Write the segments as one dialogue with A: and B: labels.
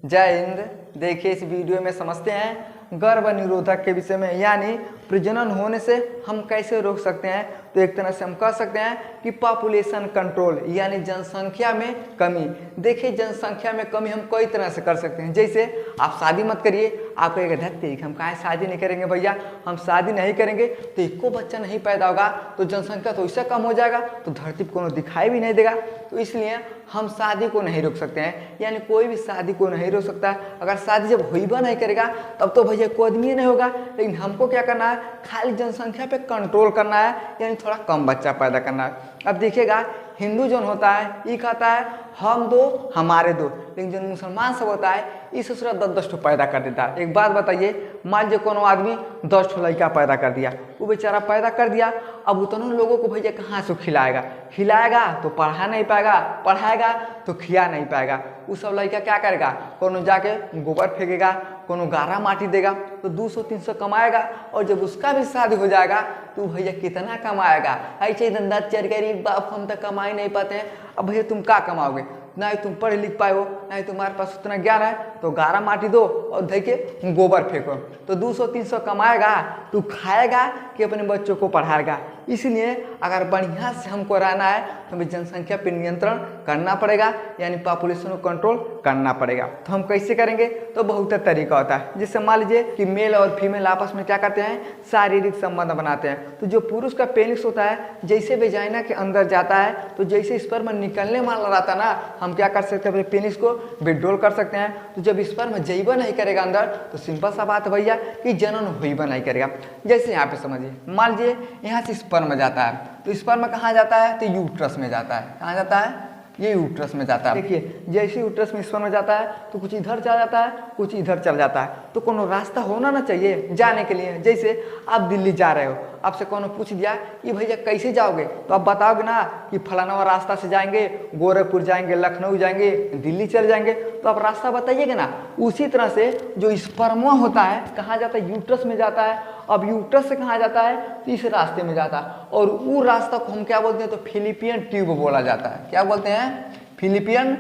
A: जय हिंद। देखिए इस वीडियो में समझते हैं गर्भ निरोधक के विषय में, यानी प्रजनन होने से हम कैसे रोक सकते हैं। तो एक तरह से हम कह सकते हैं कि पॉपुलेशन कंट्रोल यानी जनसंख्या में कमी। देखिए जनसंख्या में कमी हम कई तरह से कर सकते हैं। जैसे आप शादी मत करिए, आप कहेंगे धत्ते हम काहे शादी नहीं करेंगे भैया, हम शादी नहीं करेंगे तो एको बच्चा नहीं पैदा होगा तो जनसंख्या तो इससे कम हो जाएगा, तो धरती पर कोनो दिखाई भी नहीं देगा। तो इसलिए हम शादी को नहीं रोक सकते हैं, यानी कोई भी शादी को नहीं रोक सकता। अगर शादी जब होइबा नहीं करेगा तब तो भैया कोई आदमी नहीं होगा। लेकिन हमको क्या करना है, खाली जनसंख्या पे कंट्रोल करना है, यानी थोड़ा कम बच्चा पैदा करना है। अब देखिएगा हिंदू जो होता है ये कहता है हम दो हमारे दो, लेकिन जो मुसलमान सब होता है ये ससुरा 10-10 पैदा कर देता है। एक बात बताइए, मान लीजिए कोनो आदमी 10 लड़का पैदा कर दिया, वो बेचारा पैदा कर दिया, अब उतने लोगों को भैया कहाँ से खिलाएगा, खिलाएगा तो पढ़ा नहीं पाएगा, पढ़ाएगा तो खिला नहीं पाएगा। वो सब लड़का क्या करेगा, कोनो जाके गोबर फेंकेगा, कोनो गारा माटी देगा तो 200-300 कमाएगा, और जब उसका भी शादी हो जाएगा तो भैया कितना कमाएगा। ऐसे धंधा चल गरीब बाप हम तो कमा ही नहीं पाते हैं। अब भैया तुम क्या कमाओगे, ना ही तुम पढ़ लिख पाए हो, ना ही तुम्हारे पास उतना ज्ञान है, तो गारा माटी दो और धो के गोबर फेंको तो 200-300 कमाएगा, तू खाएगा कि अपने बच्चों को पढ़ाएगा। इसलिए अगर बढ़िया से हमको रहना है तो हमें जनसंख्या पर नियंत्रण करना पड़ेगा, यानी पॉपुलेशन को कंट्रोल करना पड़ेगा। तो हम कैसे करेंगे, तो बहुत तरीका होता है। जैसे मान लीजिए कि मेल और फीमेल आपस में क्या करते हैं, शारीरिक संबंध बनाते हैं। तो जो पुरुष का पेनिस होता है जैसे वेजाइना के अंदर जाता है, तो जैसे स्पर्म निकलने वाला रहता है ना, हम क्या कर सकते हैं, अपने पेनिस को विड्रॉल कर सकते हैं। तो जब स्पर्म जइबा नहीं करेगा अंदर, तो सिंपल सा बात है भैया कि जनन होइबा नहीं करेगा। जैसे यहाँ पे समझिए, मान लीजिए यहाँ से स्पर्म जाता है, तो स्पर्म कहाँ जाता है, तो यूट्रस में जाता है। कहाँ जाता है, ये यूट्रस में जाता है। देखिए जैसे यूट्रस में स्पर्म जाता है तो कुछ इधर चला जाता है, कुछ इधर चल जाता है, तो कोनो रास्ता होना ना चाहिए जाने के लिए। जैसे आप दिल्ली जा रहे हो, आपसे कोनो पूछ दिया कि भैया कैसे जाओगे, तो आप बताओगे ना कि फलाना रास्ता से जाएंगे, गोरखपुर जाएंगे, लखनऊ जाएंगे, दिल्ली चले जाएंगे, तो आप रास्ता बताइएगा ना। उसी तरह से जो स्पर्मा होता है कहाँ जाता है, यूट्रस में जाता है। अब यूट्रस से कहाँ जाता है, तो इस रास्ते में जाता है, और वो रास्ता को हम क्या बोलते हैं, तो फिलिपियन ट्यूब बोला जाता है। क्या बोलते हैं, फिलिपियन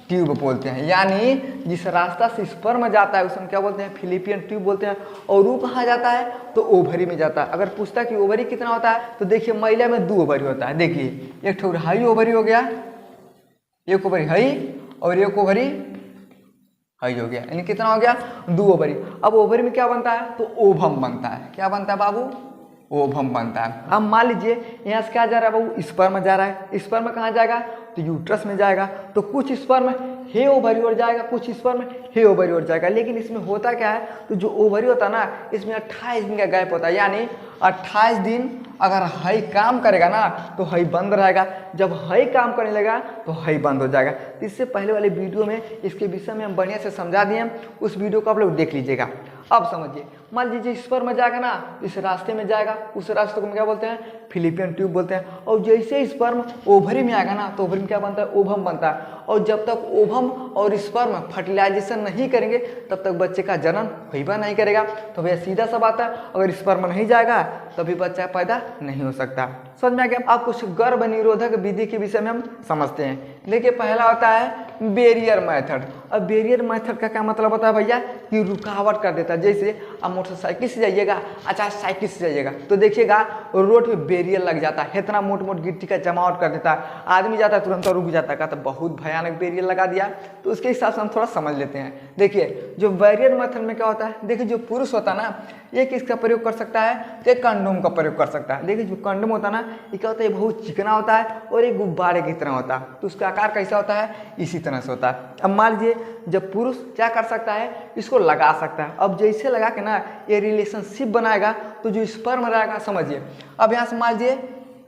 A: ट्यूब बोलते हैं। यानी जिस रास्ता से स्पर्म जाता है उसे हम क्या बोलते हैं, फिलिपियन ट्यूब बोलते हैं। और वो कहाँ जाता है, तो ओवरी में जाता है। अगर पूछता है कि ओवरी कितना होता है, तो देखिए महिला में 2 ओवरी होता है। देखिए एक ठो हाई ओवरी हो गया, एक ओवरी हाई और एक ओवरी हाई हो गया, यानी कितना हो गया, 2 ओवरी। अब ओवरी में क्या बनता है, तो ओवम बनता है। क्या बनता है बाबू, ओवम बनता है। अब मान लीजिए यहाँ से क्या जा रहा है बाबू, स्पर्म जा रहा है। स्पर्म कहाँ जाएगा, तो यूट्रस में जाएगा। तो कुछ स्पर्म हे ओवरी और जाएगा, कुछ स्पर्म हे ओवरी और जाएगा। लेकिन इसमें होता क्या है, तो जो ओवरी होता है ना, इसमें 28 दिन का गैप होता है, यानी 28 दिन अगर हई काम करेगा ना तो हई बंद रहेगा, जब हई काम करने लगा तो हई बंद हो जाएगा। तो इससे पहले वाले वीडियो में इसके विषय में हम बढ़िया से समझा दिए, उस वीडियो को आप लोग देख लीजिएगा। अब समझिए, मान लीजिए स्पर्म जाएगा ना, इस रास्ते में जाएगा, उस रास्ते को हम क्या बोलते हैं, फिलिपियन ट्यूब बोलते हैं। और जैसे स्पर्म ओवरी में आएगा ना, तो ओवरी में क्या बनता है, ओवम बनता है। और जब तक ओवम और स्पर्म फर्टिलाइजेशन नहीं करेंगे तब तक बच्चे का जन्म होइबा नहीं करेगा। तो भैया सीधा सा बात है, अगर स्पर्म नहीं जाएगा तभी बच्चा पैदा नहीं हो सकता। समझ में आ गया। अब कुछ गर्भ निरोधक विधि के विषय में हम समझते हैं। देखिए पहला होता है बैरियर मेथड। अब बैरियर मेथड का क्या मतलब होता है भैया, कि रुकावट कर देता है। जैसे आप मोटरसाइकिल से जाइएगा, अच्छा साइकिल से जाइएगा, तो देखिएगा रोड पे बैरियर लग जाता है, इतना मोट मोट गिट्टी का जमावट कर देता है। आदमी जाता है तुरंत रुक जाता है, कहता बहुत भयानक बैरियर लगा दिया। तो उसके हिसाब से हम थोड़ा समझ लेते हैं। देखिए जो बैरियर मेथड में क्या होता है, देखिए जो पुरुष होता है ना, ये किसका प्रयोग कर सकता है, तो एक कंडोम का प्रयोग कर सकता है। देखिए जो कंडोम होता है ना, ये क्या होता है, बहुत चिकना होता है और एक गुब्बारे की तरह होता है। तो उसका आकार कैसा होता है, इसी तरह से होता है। अब मान लीजिए जब पुरुष क्या कर सकता है, इसको लगा सकता है। अब जैसे लगा के ना ये रिलेशनशिप बनाएगा, तो जो स्पर्म रहेगा, समझिए अब यहाँ से मान लीजिए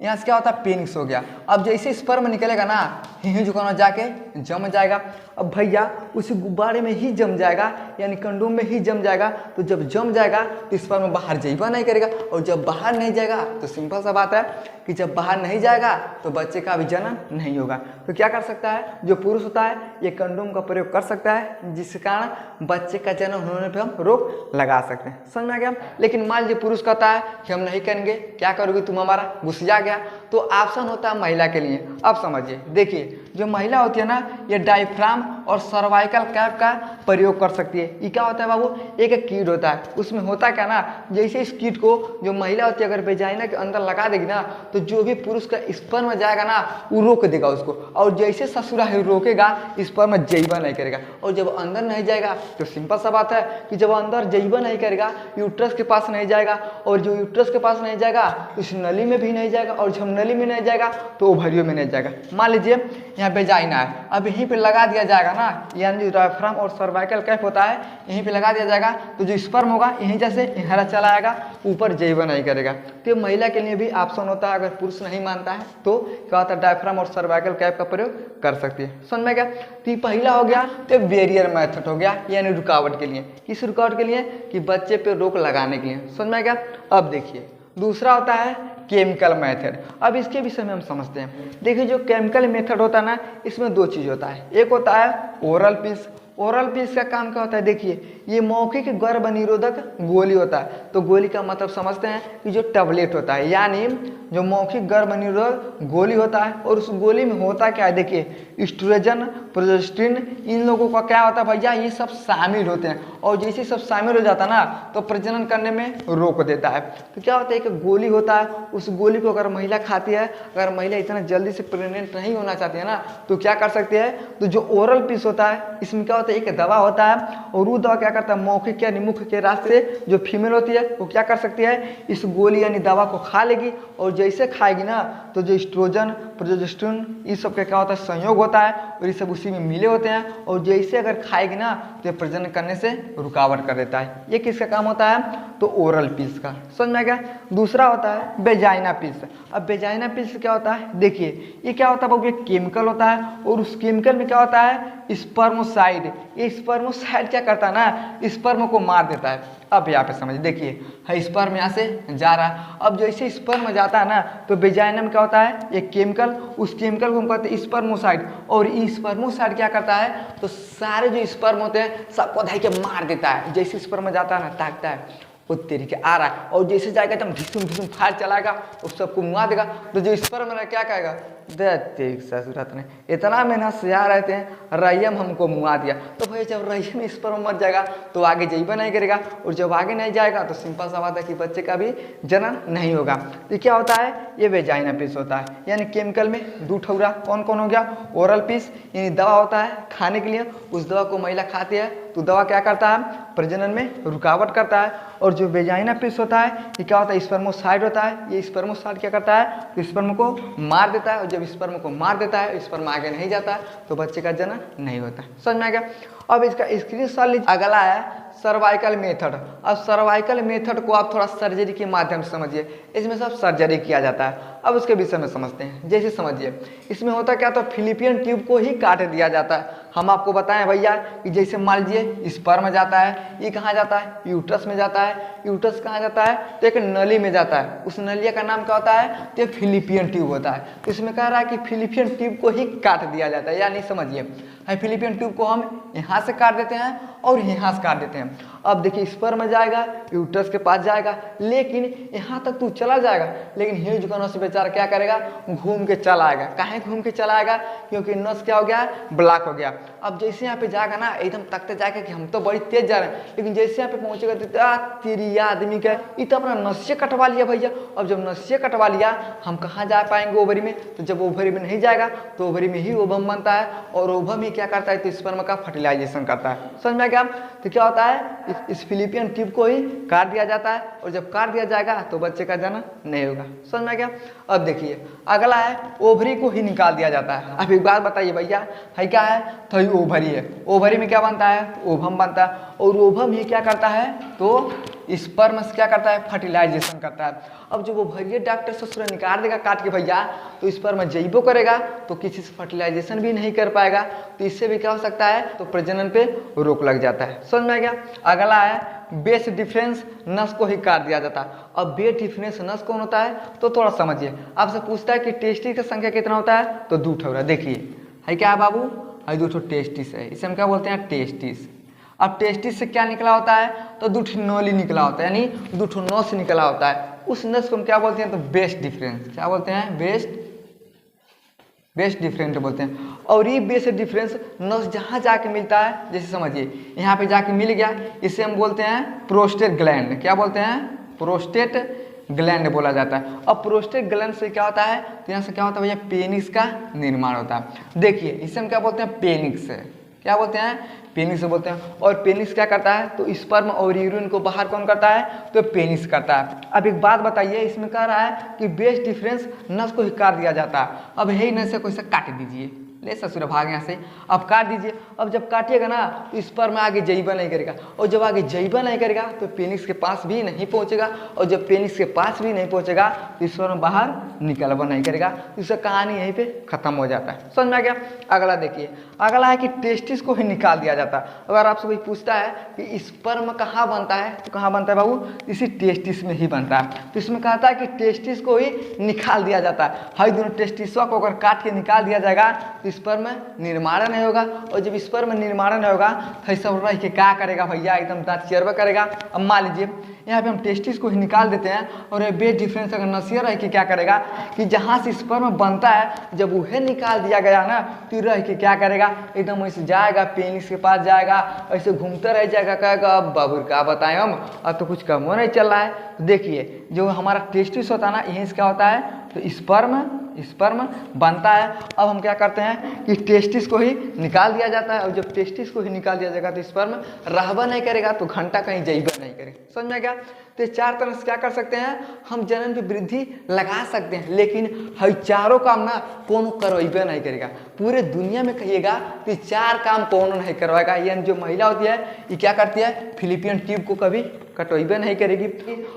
A: यहाँ से क्या होता है, पेनिस हो गया। अब जैसे स्पर्म निकलेगा ना, हिंज कोना जाके जम जाएगा। अब भैया उसी गुब्बारे में ही जम जाएगा, यानी कंडोम में ही जम जाएगा। तो जब जम जाएगा तो स्पर्म बाहर जाइबा नहीं करेगा, और जब बाहर नहीं जाएगा तो सिंपल सा बात है कि जब बाहर नहीं जाएगा तो बच्चे का भी जन्म नहीं होगा। तो क्या कर सकता है, जो पुरुष होता है ये कंडोम का प्रयोग कर सकता है, जिस कारण बच्चे का जन्म होने पर हम रोक लगा सकते हैं। समझ में आ गया। लेकिन मान लीजिए पुरुष कहता है कि हम नहीं करेंगे, क्या करोगी तुम, हमारा गुस्सा गया, तो ऑप्शन होता है महिला के लिए। अब समझिए, देखिए जो महिला होती है ना, ये डायफ्राम और सर्वाइकल कैप का प्रयोग कर सकती है। ये क्या होता है बाबू, एक कीट होता है, उसमें होता क्या ना, जैसे इस कीट को जो महिला होती है अगर वेजाइना के अंदर लगा देगी ना, तो जो भी पुरुष का स्पर्म जाएगा ना वो रोक देगा उसको, और जैसे ससुरा है रोकेगा, स्पर्म जइबा नहीं करेगा। और जब अंदर नहीं जाएगा तो सिंपल सा बात है कि जब अंदर जइबा नहीं करेगा, यूट्रस के पास नहीं जाएगा, और जो यूट्रस के पास नहीं जाएगा तो इस नली में भी नहीं जाएगा, और जब नली में नहीं जाएगा तो ओवरियो में नहीं जाएगा। मान लीजिए यहाँ वेजाइना है, अब यहीं पे लगा दिया जाएगा ना, यानी जो डायफ्राम और सर्वाइकल कैप होता है यहीं पे लगा दिया जाएगा, तो जो स्पर्म होगा यहीं जैसे यहाँ चला आएगा, ऊपर जइबा नहीं करेगा। तो महिला के लिए भी ऑप्शन होता है, अगर पुरुष नहीं मानता है तो क्या होता है, डायफ्राम और सर्वाइकल कैप का प्रयोग कर सकती है। समझ में क्या? तो ये पहला हो गया, तो बैरियर मेथड हो गया, यानी रुकावट के लिए। किस रुकावट के लिए? कि बच्चे पे रोक लगाने के लिए। समझ में क्या? अब देखिए दूसरा होता है केमिकल मेथड। अब इसके विषय में हम समझते हैं। देखिए जो केमिकल मेथड होता है ना, इसमें दो चीज़ होता है, एक होता है ओरल पीस। ओरल पीस का काम क्या होता है, देखिए ये मौखिक गर्भ निरोधक गोली होता है। तो गोली का मतलब समझते हैं कि जो टैबलेट होता है, यानी जो मौखिक गर्भ निरोधक गोली होता है, और उस गोली में होता क्या है, देखिए एस्ट्रोजन, प्रोजेस्टेरोन, इन लोगों का क्या होता है भैया, ये सब शामिल होते हैं, और जैसे सब शामिल हो जाता है ना तो प्रजनन करने में रोक देता है। तो क्या होता है, एक गोली होता है, उस गोली को अगर महिला खाती है, अगर महिला इतना जल्दी से प्रेग्नेंट नहीं होना चाहती है ना, तो क्या कर सकती है, तो जो ओरल पीस होता है इसमें क्या होता है, एक दवा होता है, और वो दवा क्या करता है, मौखिक यानी मुख के रास्ते से जो फीमेल होती है वो क्या कर सकती है, इस गोली यानी दवा को खा लेगी, और जैसे खाएगी ना तो जो एस्ट्रोजन, प्रोजेस्टेरोन, इस सब का क्या होता है, संयोग होता है, और ये सब उसी में मिले होते हैं, और जैसे अगर खाएगी ना तो ये प्रजनन करने से रुकावट कर देता है। ये किसका काम होता है, तो ओरल पीस का। समझ में गया? दूसरा होता है वेजाइना पीस। अब वेजाइना पीस क्या होता है, देखिए ये क्या होता है बाबू, ये केमिकल होता है, और उस केमिकल में क्या होता है, स्पर्मोसाइड। ये स्पर्मोसाइड क्या करता है ना, स्पर्म को मार देता है। अब यहाँ पे समझिए, देखिए है स्पर्म यहाँ से जा रहा है, अब जैसे स्पर्म जाता है ना तो वेजाइना में क्या होता है, एक केमिकल, उस केमिकल को हम कहते हैं स्पर्मोसाइड, और ये स्पर्मोसाइड क्या करता है, तो सारे जो स्पर्म होते हैं सबको धइ के मार देता है। जैसे स्पर्म जाता है ना, ताकता है वो तरीके आ रहा है, और जैसे जाएगा एकदम ढिसुम ढिसुम फायर चलाएगा, उस सबको मुआ देगा। तो जो स्पर्म है क्या कहेगा, देख ससुरात ने इतना मेहनत से आ रहे थे, रैयम हमको मुआ दिया। तो भाई जब रैयम स्पर्म मर जाएगा तो आगे जइबा नहीं करेगा, और जब आगे नहीं जाएगा तो सिंपल सा बात है कि बच्चे का भी जन्म नहीं होगा। तो क्या होता है, ये वेजाइना पीस होता है, यानी केमिकल में दो ठौरा। कौन कौन हो गया, ओरल पीस यानी दवा होता है खाने के लिए, उस दवा को महिला खाती है तो दवा क्या करता है, प्रजनन में रुकावट करता है। और जो वेजाइना पीस होता है ये क्या होता है, स्पर्मोसाइड होता है। ये स्पर्मोसाइड क्या करता है, तो स्पर्म को मार देता है, और जब स्पर्म को मार देता है स्पर्म आगे नहीं जाता है तो बच्चे का जन्म नहीं होता है। समझ में आ गया? अब इसका स्क्रीनशॉट लीजिए। अगला है सर्वाइकल मेथड। अब सर्वाइकल मेथड को आप थोड़ा सर्जरी के माध्यम से समझिए, इसमें सब सर्जरी किया जाता है। अब उसके विषय में समझते हैं। जैसे समझिए इसमें होता क्या, तो फिलिपियन ट्यूब को ही काट दिया जाता है। हम आपको बताएं भैया कि जैसे मान लीजिए स्पर्म जाता है, ये कहाँ जाता है, यूट्रस में जाता है। यूट्रस कहाँ जाता है, तो एक नली में जाता है, उस नलिया का नाम क्या होता है, तो फिलिपियन ट्यूब होता है। तो इसमें कह रहा है कि फिलिपियन ट्यूब को ही काट दिया जाता है, यानी समझिए फिलिपियन ट्यूब को हम यहाँ से काट देते हैं और यहाँ से काट देते हैं। अब देखिए स्पर्म जाएगा, यूट्रस के पास जाएगा, लेकिन यहाँ तक तो चला जाएगा, लेकिन ह्यूज गनस बेचारा क्या करेगा, घूम के चला आएगा। काहे घूम के चला आएगा, क्योंकि नस क्या हो गया, ब्लॉक हो गया। अब जैसे यहाँ पे जाएगा ना, एकदम तकते जाएगा कि हम तो बड़ी तेज जा रहे हैं, लेकिन जैसे यहाँ पे पहुंचेगा तो तेरी आदमी का ये तो अपना नस्य कटवा लिया भैया। अब जब नस्य कटवा लिया, हम कहाँ जा पाएंगे, ओवरी में। तो जब ओवरी में नहीं जाएगा तो ओवरी में ही ओवम बनता है, और ओवम ही क्या करता है, तो स्पर्म का फर्टिलाइजेशन करता है। समझ में क्या? तो क्या होता है, इस फिलिपियन ट्यूब को ही काट दिया जाता है, और जब काट दिया जाएगा तो बच्चे का जन्म नहीं होगा। समझ में क्या? अब देखिए अगला है ओवरी को ही निकाल दिया जाता है। अब एक बात बताइए भैया, है क्या है, तो ये ओवरी है। ओवरी में क्या बनता है, ओवम बनता है, और ओवम ही क्या करता है, तो स्पर्म से क्या करता है, फर्टिलाइजेशन करता है। अब जो वो भैया डॉक्टर ससुर निकाल देगा काट के भैया, तो स्पर्म जइबो करेगा तो किसी से फर्टिलाइजेशन भी नहीं कर पाएगा, तो इससे भी क्या हो सकता है, तो प्रजनन पे रोक लग जाता है। समझ में आ गया? अगला है बेस डिफरेंस नस को ही काट दिया जाता है। अब बेस डिफरेंस नस कौन होता है, तो थोड़ा समझिए। आपसे पूछता है कि टेस्टिस का संख्या कितना होता है, तो 2 ठौरा। देखिए है क्या है बाबू, है 2 ठो टेस्टिस है, इसे हम क्या बोलते हैं, टेस्टिस। अब टेस्टिस से क्या निकला होता है, तो 2 ठो नली निकला होता है, यानी 2 ठो नस निकला होता है। उस नस को हम क्या बोलते हैं, तो बेस्ट डिफरेंस। क्या बोलते हैं, बेस्ट बेस डिफरेंट बोलते हैं। और ये बेस डिफरेंस नस जहाँ जाके मिलता है, जैसे समझिए यहाँ पे जाके मिल गया, इसे हम बोलते हैं प्रोस्टेट ग्लैंड। क्या बोलते हैं? प्रोस्टेट ग्लैंड बोला जाता है। अब प्रोस्टेट ग्लैंड से क्या होता है, तो यहाँ से क्या होता है भैया, पेनिस का निर्माण होता है। देखिए इसे हम क्या बोलते हैं, पेनिक्स। क्या बोलते हैं? पेनिस बोलते हैं। और पेनिस क्या करता है, तो स्पर्म और यूरिन को बाहर कौन करता है, तो पेनिस करता है। अब एक बात बताइए, इसमें कह रहा है कि बेस डिफरेंस नस को ही काट दिया जाता है। अब यही नस से कोई सा काट दीजिए, ले ससुर भाग यहाँ से, अब काट दीजिए। अब जब काटिएगा ना तो स्पर्म में आगे जइबा नहीं करेगा, और जब आगे जइबा नहीं करेगा तो पेनिस के पास भी नहीं पहुँचेगा, और जब पेनिस के पास भी नहीं पहुँचेगा तो स्पर्म बाहर निकलवा नहीं करेगा। तो इसका कहानी यहीं पे खत्म हो जाता है। समझ में आ गया? अगला देखिए, अगला है कि टेस्टिस को ही निकाल दिया जाता है। अगर आपसे कोई पूछता है कि स्पर्म कहाँ बनता है, तो कहाँ बनता है बाबू, इसी टेस्टिस में ही बनता है। तो इसमें कहता है कि टेस्टिस को ही निकाल दिया जाता है। हर दोनों टेस्टिसवा को अगर काट के निकाल दिया जाएगा तो स्पर्म निर्माण नहीं होगा, और जब स्पर्म निर्माण नहीं होगा तो सब रह के क्या करेगा भैया, एकदम दांत चेरवा करेगा। अब मान लीजिए यहाँ पे हम टेस्टिस को ही निकाल देते हैं, और ये बेस डिफरेंस अगर नसिया रह के क्या करेगा कि जहाँ से स्पर्म बनता है जब वह निकाल दिया गया ना, तो रह के क्या करेगा, एकदम ऐसे जाएगा, पेनिस के पास जाएगा, ऐसे घूमता रह जाएगा, कहेगा अब बाबू क्या बताएं हम, अब तो कुछ कम नहीं चल रहा है। तो देखिए जो हमारा टेस्टिस होता है ना, यहीं से क्या होता है, तो स्पर्म बनता है। अब हम क्या करते हैं कि टेस्टिस को ही निकाल दिया जाता है, और जब टेस्टिस को ही निकाल दिया जाएगा तो स्पर्म रहबा नहीं करेगा, तो घंटा कहीं जइबा नहीं करेगा। समझ में गया? तो ये चार तरह से क्या कर सकते हैं, हम जनन की वृद्धि लगा सकते हैं, लेकिन हर चारों काम ना कौन करवाइबे नहीं करेगा। पूरे दुनिया में कहिएगा तो चार काम कौन नहीं करवाएगा। यानी जो महिला होती है ये क्या करती है, फिलिपियन ट्यूब को कभी कटवाइबे नहीं करेगी,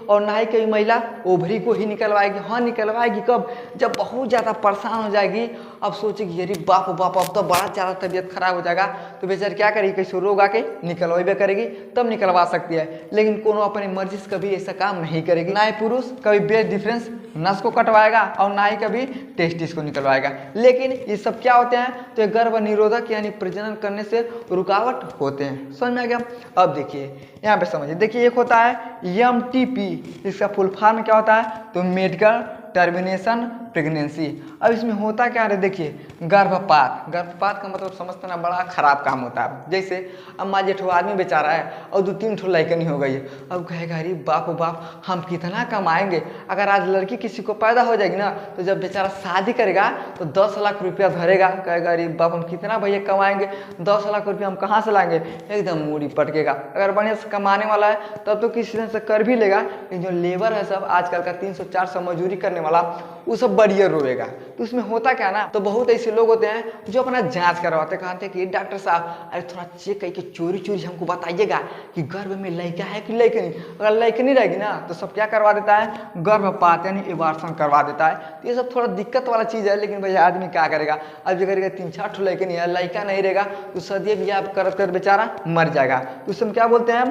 A: और ना ही कहीं महिला ओवरी को ही निकलवाएगी। हाँ निकलवाएगी कब, जब बहुत ज़्यादा परेशान हो जाएगी, अब सोचेगी अरे बाप बाप अब तो बड़ा ज़्यादा तबीयत खराब हो जाएगा, तो बेचारी क्या करेगी, कैसे रोग आके निकलवाइबे करेगी, तब निकलवा सकती है। लेकिन कोनो अपनी मर्जी से कभी ऐसा काम नहीं करेगी। ना ही पुरुष कभी बेस डिफरेंस नस को कटवाएगा, और ना ही कभी टेस्टिस को निकलवाएगा। लेकिन ये सब क्या होते हैं, तो गर्भ निरोधक यानी प्रजनन करने से रुकावट होते हैं। समझ में आ गया? अब देखिए यहाँ पे समझिए, देखिए एक होता है MTP, इसका फुल फॉर्म क्या होता है, तो मेडिकल टर्मिनेशन प्रेगनेंसी। अब इसमें होता क्या है, देखिए गर्भपात का मतलब समझते ना, बड़ा खराब काम होता है। जैसे अब मान लीजिए आदमी बेचारा है और 2-3 ठो लड़कनी हो गई है, अब कहेगा अरे बाप बाप हम कितना कमाएंगे। अगर आज लड़की किसी को पैदा हो जाएगी ना, तो जब बेचारा शादी करेगा तो 10 लाख रुपया धरेगा, कहेगा अरे बाप हम कितना भैया कमाएंगे, 10 लाख रुपया हम कहाँ से लाएंगे, एकदम मूड़ी पटकेगा। अगर बढ़िया से कमाने वाला है तब तो किसी तरह से कर भी लेगा, लेकिन जो लेबर है सब आजकल का 300-400 मजदूरी करने वाला, वो सब बढ़िया रोएगा। तो उसमें होता क्या ना, तो बहुत ऐसे लोग होते हैं जो अपना जांच करवाते, कहते हैं कि डॉक्टर साहब अरे थोड़ा चेक करके चोरी हमको बताइएगा कि गर्भ में लड़का है कि लड़कनी। अगर लड़कनी रहेगी ना तो सब क्या करवा देता है, गर्भपात यानी एबॉर्शन करवा देता है। तो ये सब थोड़ा दिक्कत वाला चीज़ है, लेकिन भैया आदमी क्या करेगा, अब जो करेगा 3-4 ठो लड़कनी है, लड़का नहीं रहेगा तो सदिये बियाह कर बेचारा मर जाएगा। तो उसमें क्या बोलते हैं,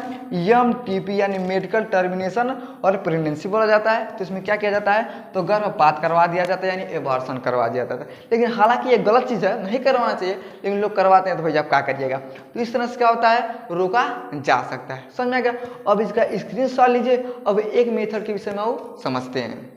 A: MTP यानी मेडिकल टर्मिनेशन और प्रेगनेंसी बोला जाता है। तो इसमें क्या किया जाता है, तो गर्भपात करवा दिया जाता है, यानी एबॉर्शन करवा दिया जाता है। लेकिन हालांकि ये गलत चीज़ है, नहीं करवाना चाहिए, लेकिन लोग करवाते हैं, तो भैया आप क्या करिएगा। तो इस तरह से क्या होता है, रोका जा सकता है। समझ में आ गया? अब इसका स्क्रीनशॉट लीजिए। अब एक मेथड के विषय में वो समझते हैं।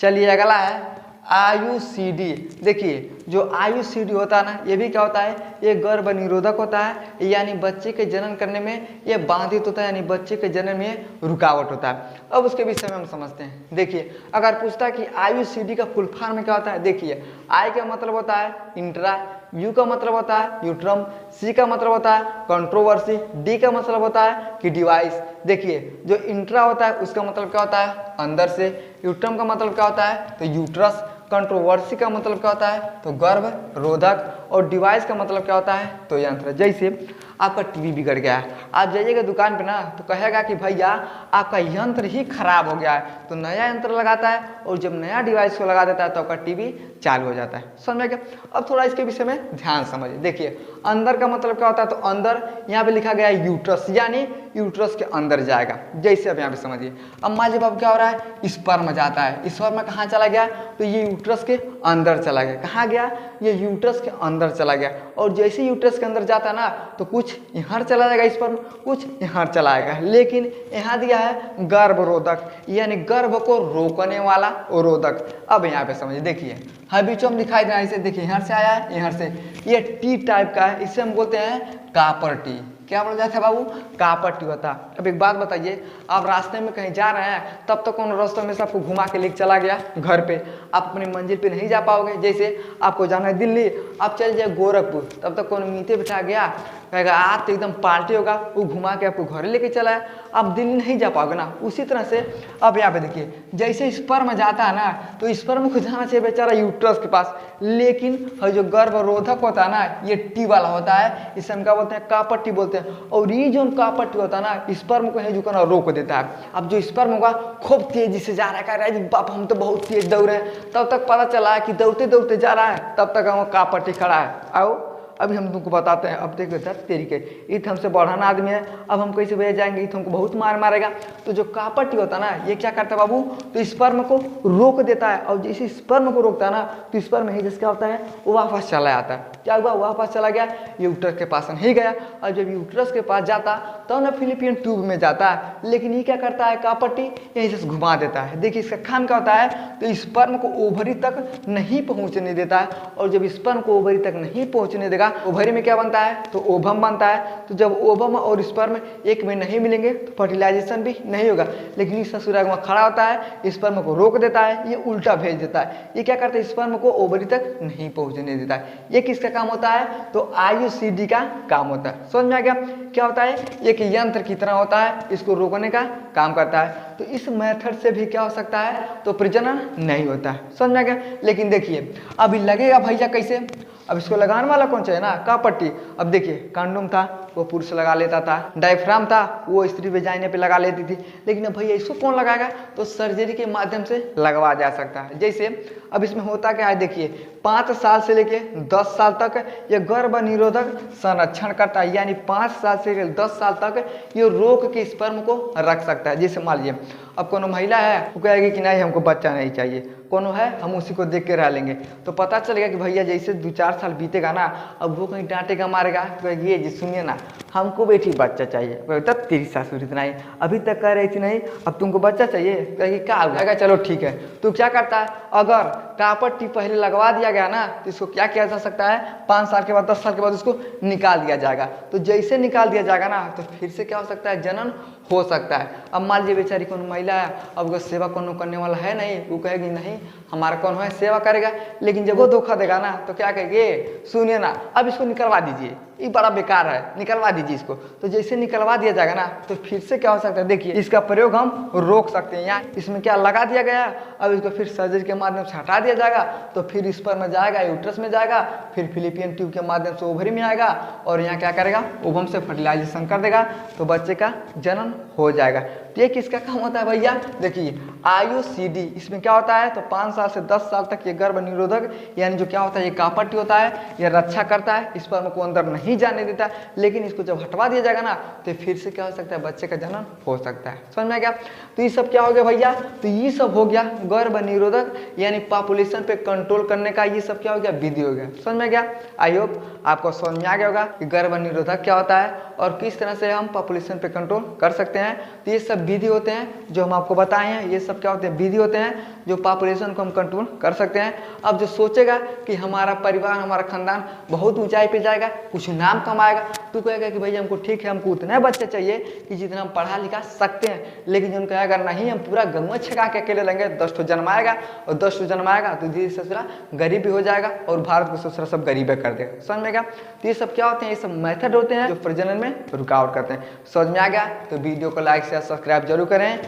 A: चलिए अगला है IUCD। देखिए जो IUCD होता है ना, ये भी क्या होता है, ये गर्भ निरोधक होता है, यानी बच्चे के जन्म करने में ये बाधित होता है, यानी बच्चे के जन्म में रुकावट होता है। अब उसके विषय में हम समझते हैं। देखिए अगर पूछता है कि IUCD का फुल फॉर्म में क्या होता है, देखिए I का मतलब होता है इंट्रा, U का मतलब होता है यूट्रम, C का मतलब होता है कंट्रोवर्सी, D का मतलब होता है कि डिवाइस। देखिए जो इंट्रा होता है उसका मतलब क्या होता है, अंदर से, यूट्रम का मतलब क्या होता है, तो यूट्रस, कंट्रोवर्सी का मतलब क्या होता है, तो गर्भ रोधक, और डिवाइस का मतलब क्या होता है, तो यंत्र। जैसे आपका टीवी बिगड़ गया है, आप जाइएगा दुकान पे ना तो कहेगा कि भैया आपका यंत्र ही खराब हो गया है, तो नया यंत्र लगाता है, और जब नया डिवाइस को लगा देता है तो आपका टीवी चालू हो जाता है। समझ में क्या? अब थोड़ा इसके विषय में ध्यान समझिए। देखिए अंदर का मतलब क्या होता है, तो अंदर यहाँ पे लिखा गया है यूट्रस, यानी यूट्रस के अंदर जाएगा। जैसे अब यहाँ पे समझिए, अब मान लीजिए अब क्या हो रहा है, स्पर्म जाता है, स्पर्म कहाँ चला गया, तो ये यूट्रस के अंदर चला गया। कहाँ गया, ये यूट्रस के अंदर चला गया। और जैसे यूट्रस के अंदर जाता है ना, तो कुछ कुछ यहाँ चला जाएगा स्पर्म, कुछ यहाँ चला आएगा। लेकिन यहाँ दिया है गर्भरोधक यानी गर्भ को रोकने वाला रोधक। अब यहाँ पे समझिए, देखिए हर्बिचम दिखाई दे रहा है, इसे देखिए यहाँ से आया है, यहाँ से ये टी टाइप का है, इसे हम बोलते हैं कापर टी। क्या बोला जाता है बाबू? कापर टी होता है। अब एक बात बताइए, आप रास्ते में कहीं जा रहे हैं, तब तक कौन रास्ते में से आपको घुमा के लेके चला गया घर पे, आप अपनी मंजिल पे नहीं जा पाओगे। जैसे आपको जाना है दिल्ली, आप चल जाए गोरखपुर, तब तक कौन मीते बिठा गया, कहेगा आज तो एकदम पार्टी होगा, वो घुमा के आपको घर लेके चला है, आप दिल्ली नहीं जा पाओगे ना। उसी तरह से अब यहाँ पे देखिए, जैसे स्पर्म जाता है ना, तो स्पर्म को जाना चाहिए बेचारा यूट्रस के पास, लेकिन जो गर्भरोधक होता है ना, ये टी वाला होता है, इसे हम क्या बोलते हैं? कापर टी बोलते हैं। और ये जो कापर टी होता है ना, स्पर्म को जो करना रोक देता है। अब जो स्पर्म होगा खूब तेजी से जा रहा है, कह रहा है बाप हम तो बहुत तेज दौड़ रहे हैं, तब तक पता चला है कि दौड़ते दौड़ते जा रहा है, तब तक हम कापर टी खड़ा है। आओ अभी हम तुमको बताते हैं। अब देखो तेरी के ये तो हमसे बढ़ान आदमी है, अब हम कैसे भैया जाएंगे, ये तो हमको बहुत मार मारेगा। तो जो कापर टी होता है ना, ये क्या करता है बाबू? तो स्पर्म को रोक देता है, और जैसे स्पर्म को रोकता है ना, तो स्पर्म ही जिसका होता है वो वापस चला जाता है। क्या हुआ? वापस चला गया, यूट्रस के पास नहीं गया, और जब यूट्रस के पास जाता तो ना फिलिपियन ट्यूब में जाता है। लेकिन ये क्या करता है कापर टी? यहीं से घुमा देता है। देखिए इसका काम क्या होता है, तो स्पर्म को ओवरी तक नहीं पहुँचने देता है, और जब स्पर्म को ओवरी तक नहीं पहुँचने देगा, ओवरी में क्या बनता है? तो ओवम बनता है। तो जब ओवम और स्पर्म एक में नहीं मिलेंगे तो फर्टिलाइजेशन भी नहीं होगा। लेकिन इस ससुराल में खड़ा होता है, स्पर्म को रोक देता है, ये उल्टा भेज देता है। ये क्या करता है? स्पर्म को ओवरी तक नहीं पहुंचने देता है। ये किसका काम होता है? तो IUCD का काम होता है। समझ में आ गया? क्या होता है? एक यंत्र की तरह होता है, इसको रोकने का काम करता है। तो इस मेथड से भी क्या हो सकता है? तो प्रजनन नहीं होता है। समझ में आ गया? लेकिन देखिए अभी लगेगा भैया कैसे? अब इसको लगाने वाला कौन चाहिए ना? Copper T. अब देखिए कंडोम था वो पुरुष लगा लेता था, डायफ्राम था वो स्त्री वेजाइना पे लगा लेती थी, लेकिन अब भैया इसको कौन लगाएगा? तो सर्जरी के माध्यम से लगवा जा सकता है। जैसे अब इसमें होता क्या है, देखिए 5 साल से लेके 10 साल तक ये गर्भ निरोधक संरक्षण करता है, यानी 5 साल से लेकर 10 साल तक ये रोक के स्पर्म को रख सकता है। जैसे मान लीजिए अब कोनो महिला है, वो कहेगी कि नहीं हमको बच्चा नहीं चाहिए, कोनो है हम उसी को देख के रह लेंगे, तो पता चलेगा कि भैया जैसे 2-4 साल बीतेगा ना, अब वो कहीं डांटेगा मारेगा, तो ये जी सुनिए ना हमको बेटी बच्चा चाहिए, तब तेरी सासुर इतना ही अभी तक कह रही थी नहीं अब तुमको बच्चा चाहिए, कहेगी क्या होगा? चलो ठीक है। तो क्या करता है, अगर कापर टी पहले लगवा दिया गया ना, तो इसको क्या किया जा सकता है? 5 साल के बाद 10 साल के बाद इसको निकाल दिया जाएगा। तो जैसे निकाल दिया जाएगा ना, तो फिर से क्या हो सकता है? जनन हो सकता है। अब मान लीजिए बेचारी कौन महिला है, अब वो सेवा कौन करने वाला है नहीं, वो कहेगी नहीं हमारा कौन है सेवा करेगा, लेकिन जब वो धोखा देगा ना, तो क्या कहेगी? सुनिए ना अब इसको निकलवा दीजिए, ये बड़ा बेकार है, निकलवा दीजिए इसको। तो जैसे निकलवा दिया जाएगा ना, तो फिर से क्या हो सकता है? देखिए इसका प्रयोग हम रोक सकते हैं। यहाँ इसमें क्या लगा दिया गया, अब इसको फिर सर्जरी के माध्यम से हटा दिया जाएगा, तो फिर स्पर्म में जाएगा, यूट्रस में जाएगा, फिर फिलिपियन ट्यूब के माध्यम से ओवरी में आएगा, और यहाँ क्या करेगा? ओवम से फर्टिलाइजेशन कर देगा, तो बच्चे का जन्म हो जाएगा। तो ये किसका काम होता है भैया? देखिए IUCD, इसमें क्या होता है? तो 5 साल से 10 साल तक ये गर्भ निरोधक यानी जो क्या होता है, ये कापर टी होता है, ये रक्षा करता है, स्पर्म को अंदर नहीं जाने देता। लेकिन इसको जब हटवा दिया जाएगा ना, तो फिर से क्या हो सकता है? बच्चे का जन्म हो सकता है। समझ में आ गया? तो ये सब क्या हो गया भैया? तो ये सब हो गया गर्भ निरोधक यानी पॉपुलेशन पे कंट्रोल करने का, ये सब क्या हो गया? विधि हो गया। समझ में गया? आई होप आपको समझ में आ गया होगा कि गर्भ निरोधक क्या होता है और किस तरह से हम पॉपुलेशन पे कंट्रोल कर सकते हैं। तो ये सब विधि होते हैं जो हम आपको बताए हैं, ये सब क्या होते हैं? विधि होते हैं जो पॉपुलेशन को हम कंट्रोल कर सकते हैं। अब जो सोचेगा कि हमारा परिवार हमारा खानदान बहुत ऊंचाई पे जाएगा, कुछ नाम कमाएगा, तो कहेगा कि भैया हमको ठीक है, हमको उतने बच्चे चाहिए कि जितना हम पढ़ा लिखा सकते हैं। लेकिन जो कहेगा नहीं हम पूरा गंगा छका के अकेले लेंगे, 10 जन्माएगा, और 10 जन्माएगा तो धीरे ससुरा गरीब भी हो जाएगा, और भारत को ससुरा सब गरीबे कर देगा। समझ में गया? तो ये सब क्या होते हैं? ये सब मेथड होते हैं जो प्रजनन में रुकावट करते हैं। समझ में आ गया? तो वीडियो को लाइक शेयर सब्सक्राइब जरूर करें।